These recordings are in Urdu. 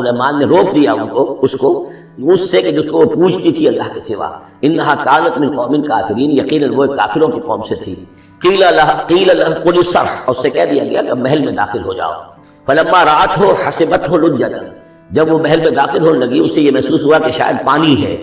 سلیمان نے روک دیا اس کو اس سے کہ جس کو وہ پوجتی تھی اللہ کے سوا. انہا کانت من قوم کافرین، یقیناً وہ کافروں کی قوم سے تھی. قیل لها ادخلی الصرح، اور اس سے کہہ دیا گیا کہ محل میں داخل ہو جاؤ. فلما رأته حسبته لجة، جب وہ محل میں داخل ہونے لگی اسے یہ محسوس ہوا کہ شاید پانی ہے.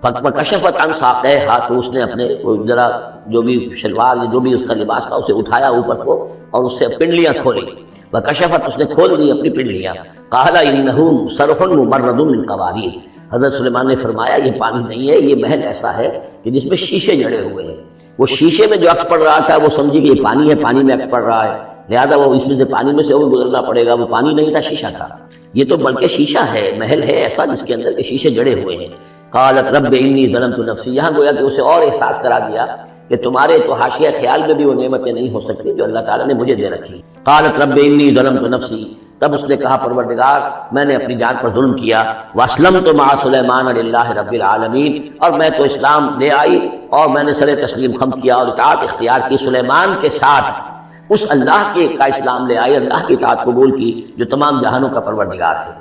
فکشفت عن ساقیہا، تو اس نے اپنے ذرا جو بھی شلوار جو بھی اس کا لباس تھا اسے اٹھایا اوپر کو اور اس سے پنڈلیاں کھولی. وکشفت، اس نے کھول دی اپنی پنڈلیاں. قال انہ صرح ممرد من قواریر، حضرت سلیمان نے فرمایا یہ پانی نہیں ہے، یہ محل ایسا ہے کہ جس میں شیشے جڑے ہوئے ہیں. وہ شیشے میں جو عکس پڑ رہا تھا وہ سمجھی کہ یہ پانی ہے، پانی میں عکس پڑ رہا ہے، لہذا وہ اس میں سے پانی میں سے اور گزرنا پڑے گا. وہ پانی نہیں تھا، شیشہ تھا. یہ تو بلکہ شیشہ ہے، محل ہے ایسا جس کے اندر کے شیشے جڑے ہوئے ہیں. قالت رب انی ظلمت نفسی، یہاں گویا کہ اسے اور احساس کرا دیا کہ تمہارے تو حاشیہ خیال میں بھی وہ نعمتیں نہیں ہو سکتی جو اللہ تعالیٰ نے مجھے دے رکھی. قالت رب انی ظلمت نفسی، تب اس نے کہا پروردگار میں نے اپنی جان پر ظلم کیا. واسلمت مع سلیمان للہ رب العالمین، اور میں تو اسلام لے آئی اور میں نے سر تسلیم خم کیا اور اطاعت اختیار کی سلیمان کے ساتھ اس اللہ کے کا اسلام لے آئی، اللہ کی اطاعت قبول کی جو تمام جہانوں کا پروردگار ہے.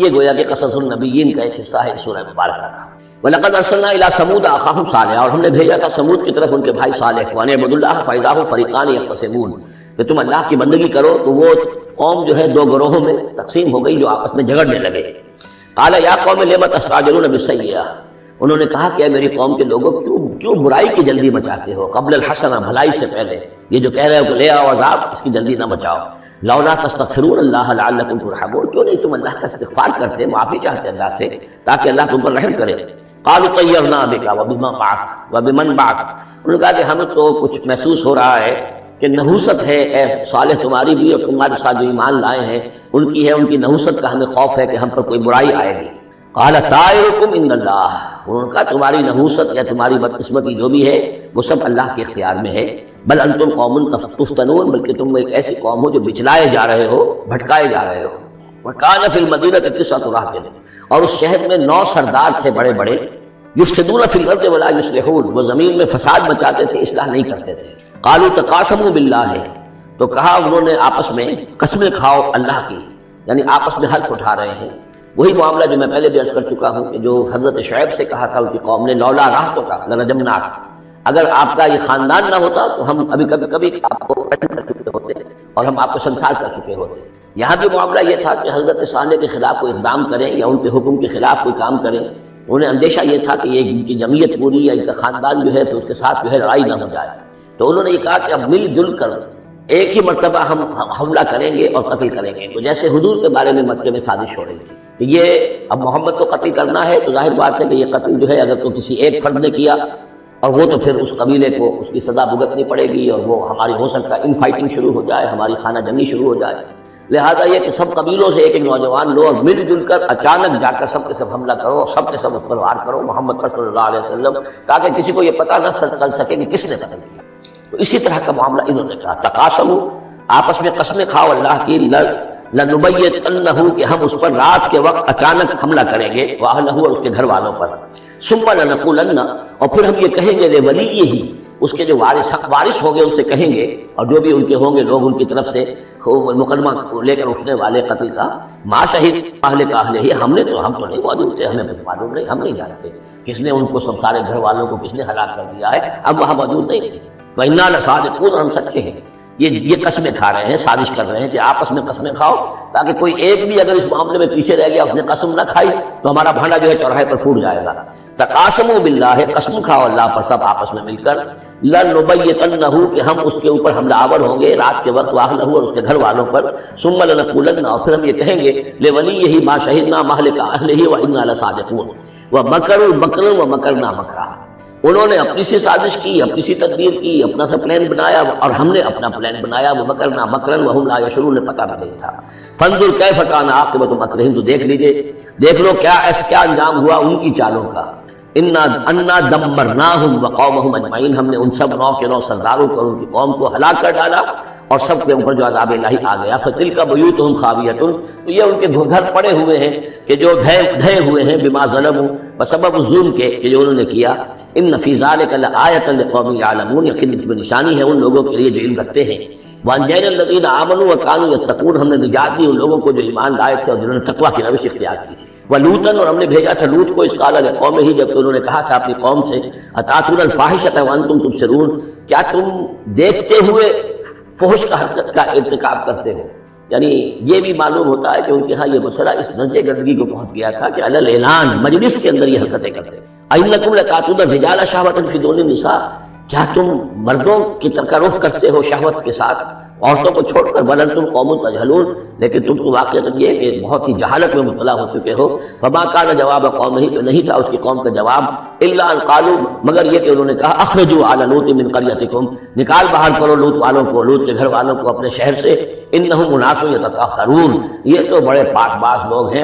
یہ گویا کہ قصص النبیین کا ایک حصہ ہے سورہ مبارکہ کا. وَلَقَدْ أَرْسَلْنَا إِلَىٰ ثَمُودَ أَخَاهُمْ صَالِحًا، اور ہم نے بھیجا تھا سمود کی طرف ان کے بھائی صالح کو. وَأَنِ اعْبُدُوا اللَّهَ فَإِذَا هُمْ فَرِيقَانِ يَخْتَصِمُونَ، کہ تم اللہ کی بندگی کرو تو وہ قوم جو ہے دو گروہوں میں تقسیم ہو گئی جو آپس میں جھگڑنے لگے. قَالَ يَا قَوْمِ لِمَ تَسْتَعْجِلُونَ بِالسَّيِّئَةِ، انہوں نے کہا کہ اے میری قوم کے لوگوں کیوں برائی کی جلدی مچاتے ہو، قبل الحسنہ، بھلائی سے پہلے. یہ جو کہہ رہے ہو کہ لے آؤ عذاب، اس کی جلدی نہ بچاؤ. لولا تستغفرون اللہ لعلکم ترحمون، کیوں نہیں تم اللہ کا استغفار کرتے، معافی چاہتے اللہ سے تاکہ اللہ تم پر رحم کرے. قالوا طیرنا بک وبمن معک وبمن معک، انہوں نے کہا کہ ہمیں تو کچھ محسوس ہو رہا ہے کہ نحوست ہے اے صالح تمہاری بھی، اور تمہارے ساتھ جو ایمان لائے ہیں ان کی ہے، ان کی نحوست کا ہمیں خوف ہے کہ ہم پر کوئی برائی آئے گی. قال طائرکم عند اللہ، انہوں نے کہا تمہاری نحوست یا تمہاری بدقسمتی جو بھی ہے وہ سب اللہ کے اختیار میں ہے. بل انتم قوم تفتنون، بلکہ تم ایک ایسی قوم ہو جو بچلائے جا رہے ہو، بھٹکائے جا رہے ہو. وکان فی المدینہ 9 راہب، اور اس شہر میں 9 سردار تھے بڑے بڑے. یفسدون فی الارض ولا یصلحون، وہ زمین میں فساد مچاتے تھے، اصلاح نہیں کرتے تھے. قالوا تقاسموا باللہ، تو کہا انہوں نے آپس میں قسمیں کھاؤ اللہ کی، یعنی آپس میں حلف اٹھا رہے ہیں. وہی معاملہ جو میں پہلے بھی عرض کر چکا ہوں کہ جو حضرت شعیب سے کہا تھا ان کی قوم نے، لولا رہتک لرجمناک، اگر آپ کا یہ خاندان نہ ہوتا تو ہم ابھی کبھی آپ کو قتل کر چکے ہوتے اور ہم آپ کو سنسار کر چکے ہوتے. یہاں بھی معاملہ یہ تھا کہ حضرت صالح کے خلاف کوئی اقدام کریں یا ان کے حکم کے خلاف کوئی کام کریں. انہیں اندیشہ یہ تھا کہ یہ ان کی جمعیت پوری یا ان کا خاندان جو ہے تو اس کے ساتھ جو ہے لڑائی نہ ہو جائے. تو انہوں نے یہ کہا کہ اب مل جل کر ایک ہی مرتبہ ہم حملہ کریں گے اور قتل کریں گے. تو جیسے حضور کے بارے میں مکے میں سازش ہو رہی تھی کہ یہ اب محمد کو قتل کرنا ہے، تو ظاہر بات ہے کہ یہ قتل جو ہے اگر تو کسی ایک فرد نے کیا اور وہ تو پھر اس قبیلے کو اس کی سزا بھگتنی پڑے گی اور وہ ہماری ہو سکتا ہے ان فائٹنگ شروع ہو جائے، ہماری خانہ جنگی شروع ہو جائے. لہٰذا یہ کہ سب قبیلوں سے ایک ایک نوجوان لو اور مل جل کر اچانک جا کر سب کے سب حملہ کرو اور سب کے سب اس پر وار کرو محمد پر صلی اللہ علیہ وسلم، تاکہ کسی کو یہ پتہ نہ چل سکے کہ کس نے قتل کیا. تو اسی طرح کا معاملہ انہوں نے کہا. تقاسموا، آپس میں قسمیں کھاؤ اللہ کی، لنبیتنہ، کہ ہم اس پر رات کے وقت اچانک حملہ کریں گے، واہلہ، اور اس کے گھر والوں پر. ثم لنقولن، اور پھر ہم یہ کہیں گے لولیہ، اس کے جو وارث ہوں گے ان سے کہیں گے، اور جو بھی ان کے ہوں گے لوگ ان کی طرف سے مقدمہ لے کر اٹھنے والے قتل کا، ما شہید اہل ہی، ہم تو نہیں موجود تھے، ہمیں معلوم نہیں، ہم نہیں جانتے کس نے ان کو سب سارے گھر والوں کو کس نے ہلاک کر دیا ہے، اب وہاں موجود نہیں تھے. وَإِنَّا لَصَادِقُونَ، ہم سچے ہیں. یہ قسمیں کھا رہے ہیں، سازش کر رہے ہیں کہ آپس میں قسمیں کھاؤ تاکہ کوئی ایک بھی اگر اس معاملے میں پیچھے رہ گیا، اس نے قسم نہ کھائی تو ہمارا بھانڈا جو ہے چوراہے پر پھوٹ جائے گا. تقاسموا باللہ، قسم کھاؤ اللہ پر سب آپس میں مل کر. لنبیتنہ، کہ ہم اس کے اوپر حملہ آور ہوں گے رات کے وقت، واہلہ، اور اس کے گھر والوں پر. ثم لنقولن، اور پھر ہم یہ کہیں گے لولیہ ما شہدنا مہلک اہلہ وإنا لصادقون. ومکروا مکرا ومکرنا مکرا، انہوں نے اپنی سی سازش کی، اپنی سی تدبیر کی، اپنا سا پلان بنایا اور ہم نے اپنا پلان بنایا. وہ مکرنا مکرن وہم لا یشعرون، پتہ نہیں تھا. فانظر کیف کان عاقبۃ مکرہم، تو دیکھ لیجئے، دیکھ لو کیا انجام ہوا ان کی چالوں کا. انا دمرناہم وقومہم اجمعین، ہم نے ان سب 9 کے 9 سرداروں کو اور ان کی قوم کو ہلاک کر ڈالا اور سب کے اوپر جو عذاب الہی آ گیا. فتلک بیوتہم خاویۃ، تو یہ ان کے گھر پڑے ہوئے ہیں کہ جو ڈھے ہوئے ہیں، بما ظلموا، بسبب ظلم کے کہ جو انہوں نے کیا. ان فی ذلک لآیۃ لقوم یعلمون، یقیناً اس میں نشانی ہے ان لوگوں کے لیے جو علم رکھتے ہیں. وانجینا الذین آمنوا وکانوا یتقون، ہم نے نجات دی ان لوگوں کو جو ایمان لائے تھے اور جنہوں نے تقویٰ کی روش اختیار کی تھی۔ ولوطا، اور ہم نے بھیجا تھا لوط کو، اس قال لقومہ، جب کہ انہوں نے کہا تھا اپنی قوم سے، اتاتون الفاحشۃ وانتم تبصرون، کیا تم دیکھتے ہوئے فحش کا حرکت کا ارتکاب کرتے ہو؟ یعنی یہ بھی معلوم ہوتا ہے کہ ان کے ہاں یہ مسئلہ اس درجے گندگی کو پہنچ گیا تھا کہ علی الاعلان مجلس کے اندر یہ حرکتیں کرتے۔ اَإِنَّكُمْ لَتَأْتُونَ الرِّجَالَ شَهْوَةً فِي دُونِ النِّسَاءِ، کیا تم مردوں کی طرف کا رخ کرتے ہو شہوت کے ساتھ عورتوں کو چھوڑ کر؟ بل انتم قوم تجہلون، لیکن تم تو واقعتاً یہ کہ بہت ہی جہالت میں مبتلا ہو چکے ہو۔ فما کان جواب قومہ، تو نہیں تھا اس کی قوم کا جواب، الا ان قالوا، مگر یہ کہ انہوں نے کہا، اخرجوا آل لوط من قریتکم، نکال باہر کرو لوط والوں کو، لوط کے گھر والوں کو اپنے شہر سے، انہم اناس یتطہرون، یہ تو بڑے پاک باز لوگ ہیں،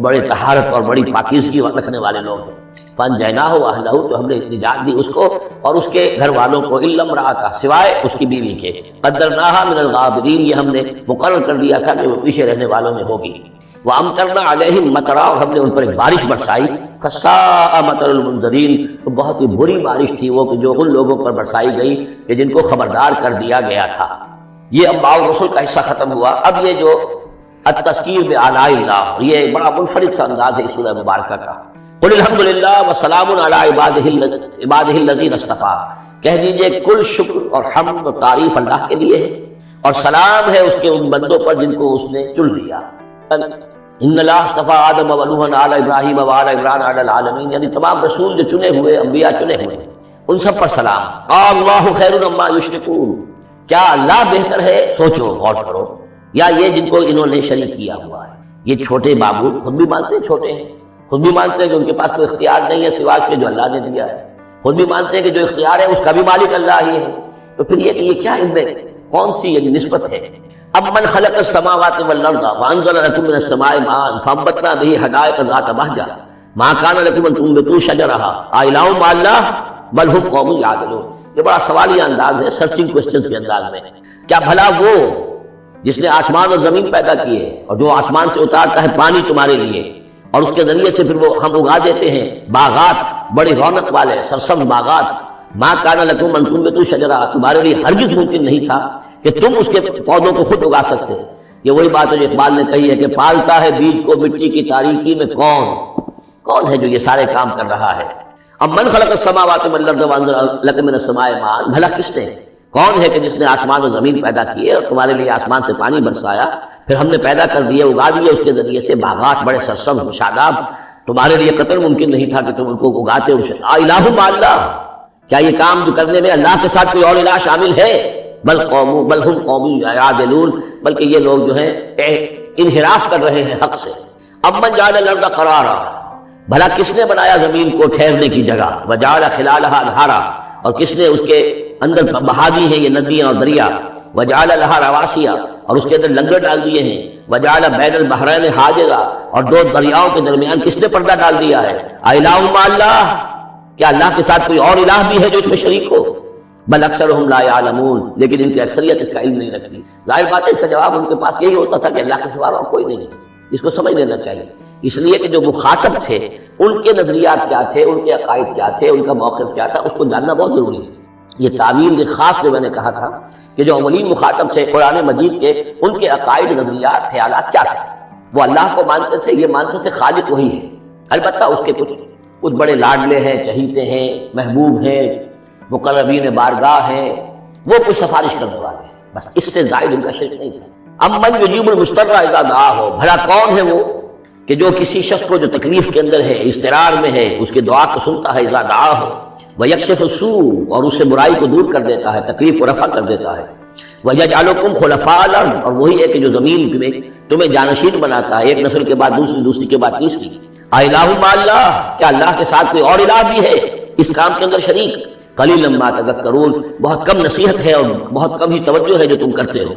بڑے طہارت اور بڑی پاکیزگی رکھنے والے لوگ ہیں۔ فانجیناہ واہلہ، تو ہم نے نجات دی اس کو اور اس کے گھر والوں کو، الا امرأتہ، سوائے اس کی بیوی کے، قدرناہا من الغابرین، یہ ہم نے مقرر کر دیا تھا کہ وہ پیچھے رہنے والوں میں ہوگی۔ وامطرنا علیہم مطرا، اور ہم نے ان پر ایک بارش برسائی، فساء مطر المنذرین، تو بہت ہی بری بارش تھی وہ کہ جو ان لوگوں پر برسائی گئی کہ جن کو خبردار کر دیا گیا تھا۔ یہ انباء الرسل کا حصہ ختم ہوا۔ اب یہ جو التذکیر بآلاء اللہ، یہ بڑا منفرد سا انداز ہے اس سورہ مبارکہ کا۔ قل الحمد للہ وسلام علی عبادہ الذین اصطفیٰ، کہہ دیجئے کل شکر اور حمد و تعریف اللہ کے لیے ہے، اور سلام ہے اس کے ان بندوں پر جن کو اس نے چن لیا۔ ان اللہ اصطفیٰ آدم و نوحا علی ابراہیم و علی عمران علی العالمین، یعنی تمام رسول جو چنے ہوئے، انبیاء چنے ہوئے، ان سب پر سلام۔ اللہ خیر مما یشرکون، کیا اللہ بہتر ہے، سوچو غور کرو، یا یہ جن کو انہوں نے شریک کیا ہوا ہے۔ یہ چھوٹے معبود خود بھی مانتے ہیں چھوٹے ہیں، خود بھی مانتے ہیں کہ ان کے پاس کوئی اختیار نہیں ہے سوائے اس کے جو اللہ نے دیا ہے، خود بھی مانتے ہیں کہ جو اختیار ہے اس کا بھی مالک اللہ ہی ہے۔ تو پھر یہ کہ یہ کیا ان میں کون سی یہ نسبت ہے؟ امن خلق السماوات والارض وانزل لكم من السماء ماء فانبتنا به حدائق ذات بهجة ما كان لكم ان تنبتوا شجرها أإله مع الله بل هم قوم يعدلون۔ یہ بڑا سوالیہ انداز ہے، سرچنگ کوسچنز کے انداز میں۔ کیا بھلا وہ جس نے آسمان اور زمین پیدا کیے اور جو آسمان سے اتارتا ہے پانی تمہارے لیے، اور اس کے ذریعے سے پھر وہ ہم اگا دیتے ہیں باغات، بڑی رونق والے سرسبز باغات، ما کان لکم ان تنبتوا شجرا، تمہارے لیے ہرگز ممکن نہیں تھا کہ تم اس کے پودوں کو خود اگا سکتے۔ یہ وہی بات ہے جو اقبال نے کہی ہے کہ پالتا ہے بیج کو مٹی کی تاریکی میں کون ہے جو یہ سارے کام کر رہا ہے؟ امن خلق السماوات والارض وانزل لكم من السماء ماء، بھلا کس نے، کون ہے کہ جس نے آسمان اور زمین پیدا کیے اور تمہارے لیے آسمان سے پانی برسایا، پھر ہم نے پیدا کر دیے، اگا دیے اس کے ذریعے سے باغات بڑے سرسبز شاداب، تمہارے لیے قطر ممکن نہیں تھا کہ تم ان کو اگاتے ہو۔ الہ مع اللہ، کیا یہ کام جو کرنے میں اللہ کے ساتھ کوئی اور الہ شامل ہے؟ بل ہم قوم یعدلون، بلکہ یہ لوگ جو ہیں انحراف کر رہے ہیں حق سے۔ امن جعل الارض قرارا، بھلا کس نے بنایا زمین کو ٹھہرنے کی جگہ، وجعل خلالها انہارا، اور کس نے اس کے اندر بہا دی ہیں یہ ندیاں اور دریا، وجعل لها رواسیا، اور اس کے اندر لنگر ڈال دیے ہیں، وجعل بین البحرین حاجزا، اور دو دریاؤں کے درمیان کس نے پردہ ڈال دیا ہے؟ الہ مع اللہ، کیا اللہ کے ساتھ کوئی اور الہ بھی ہے جو اس میں شریک ہو؟ بل اکثرهم لا يعلمون، لیکن ان کی اکثریت اس کا علم نہیں رکھتی۔ ظاہر بات ہے اس کا جواب ان کے پاس یہی ہوتا تھا کہ اللہ کے سوا اور کوئی نہیں ہے، اس کو سمجھ لینا چاہیے، اس لیے کہ جو مخاطب تھے ان کے نظریات کیا تھے، ان کے عقائد کیا تھے، ان کا موقف کیا تھا، اس کو جاننا بہت ضروری ہے۔ یہ تعویل کے خاص جو میں نے کہا تھا کہ جو اولین مخاطب تھے قرآن مجید کے، ان کے عقائد، نظریات، خیالات کیا تھے؟ وہ اللہ کو مانتے تھے، یہ مانتے تھے خالق وہی ہے، البتہ اس کے کچھ بڑے لاڈلے ہیں، چہیتے ہیں، محبوب ہیں، مقربین بارگاہ ہیں، وہ کچھ سفارش کرنے والے ہیں، بس اس سے زائد ان کا شرک نہیں تھا۔ امن یجیب المضطر اذا دعاہ، بھلا کون ہے وہ کہ جو کسی شخص کو جو تکلیف کے اندر ہے، اضطرار میں ہے، اس کے دعا کو سنتا ہے، اذا دعاہ، ویکشف السوء، اور اس سے برائی کو دور کر دیتا ہے، تکلیف کو رفع کر دیتا ہے، ویجعلکم خلفاء الارض، اور وہی ہے کہ جو زمین میں تمہیں جانشین بناتا ہے، ایک نسل کے بعد دوسری، دوسری کے بعد تیسری۔ الہ مع اللہ، کیا اللہ کے ساتھ کوئی اور الہ بھی ہے اس کام کے اندر شریک؟ قلیلا ما تذکرون، بہت کم نصیحت ہے اور بہت کم ہی توجہ ہے جو تم کرتے ہو۔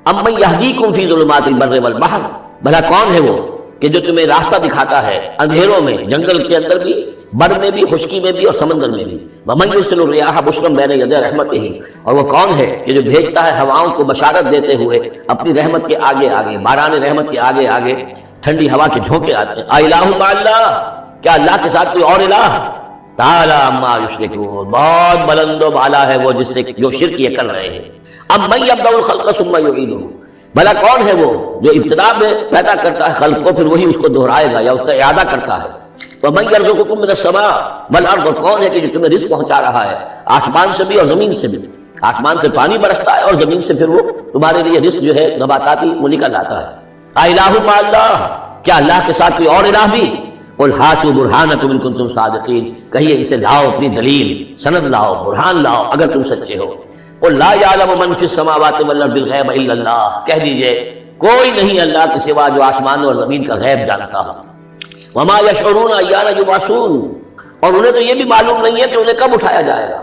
امن یہدیکم فی ظلمات البر والبحر، بھلا کون ہے وہ کہ جو تمہیں راستہ دکھاتا ہے اندھیروں میں، جنگل کے اندر بھی، بر میں بھی، خشکی میں بھی اور سمندر میں بھی۔ ومن یرسل الرياح بشرا بین یدی رحمتہ، اور وہ کون ہے کہ جو بھیجتا ہے ہواؤں کو بشارت دیتے ہوئے اپنی رحمت کے آگے آگے، باران رحمت کے آگے آگے ٹھنڈی ہوا کے جھونکے آتے ہیں۔ الہ مع اللہ، کیا اللہ کے ساتھ کوئی اور الہ؟ تعالی عما یشرکون، بہت بلند و بالا ہے وہ جس سے جو شرک یہ کر رہے ہیں۔ اب من یبدأ الخلق ثم یعیدہ، بھلا کون ہے وہ جو ابتدا میں پیدا کرتا ہے خلق کو پھر وہی اس کو دہرائے گا یا اس کا اعادہ کرتا ہے؟ وَمَن يَرْزُقُكُم مِّنَ السَّمَاءِ وَالْأَرْضِ، کون ہے کہ جو تمہیں رزق پہنچا رہا ہے آسمان سے بھی اور زمین سے بھی؟ آسمان سے پانی برستا ہے اور زمین سے پھر وہ تمہارے لیے رزق جو ہے نباتاتی وہ نکل آتا ہے۔ اَإِلَٰهٌ مَّعَ اللَّهِ، کیا اللہ کے ساتھ کوئی اور الہ بھی؟ قُلْ هَاتُوا بُرْهَانَكُمْ إِن كُنتُمْ صَادِقِينَ، کہیے ان سے لاؤ اپنی دلیل، سند لاؤ، برہان لاؤ اگر تم سچے ہو۔ قُل لَا يَعْلَمُ مَن فِي السَّمَاوَاتِ وَالْأَرْضِ الْغَيْبَ إِلَّا اللَّهُ، کہہ دیجئے کوئی نہیں اللہ کے سوا جو آسمان اور زمین کا غیب جانتا ہو۔ وَمَا يَشْعُرُونَ أَيَّانَ يُبْعَثُونَ، اور انہیں تو یہ بھی معلوم نہیں ہے کہ انہیں کب اٹھایا جائے گا۔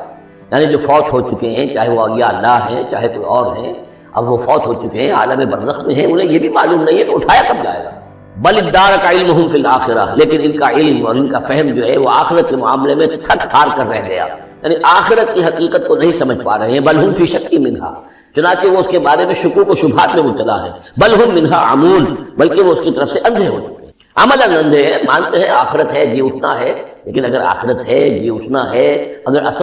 یعنی جو فوت ہو چکے ہیں، چاہے وہ اولیاء اللہ ہیں چاہے کوئی اور ہیں، اب وہ فوت ہو چکے ہیں عالم برزخ میں ہیں، انہیں یہ بھی معلوم نہیں ہے کہ اٹھایا کب جائے گا۔ بل ادارک علمہم فی الآخرہ، لیکن ان کا علم اور ان کا فہم جو ہے وہ آخرت کے معاملے میں تھک ہار کر رہ گیا، یعنی آخرت کی حقیقت کو نہیں سمجھ پا رہے ہیں۔ بل ہم فی شک منہا، چنانچہ وہ اس کے بارے میں شکوک و شبہات میں مبتلا ہے۔ بل ہم منہا عمون، بلکہ وہ اس کی طرف سے اندھے ہو چکے ہیں، عملاً اندھے ہیں، مانتے ہیں آخرت ہے، جی اٹھنا ہے، لیکن اگر آخرت ہے، جی اٹھنا ہے، اگر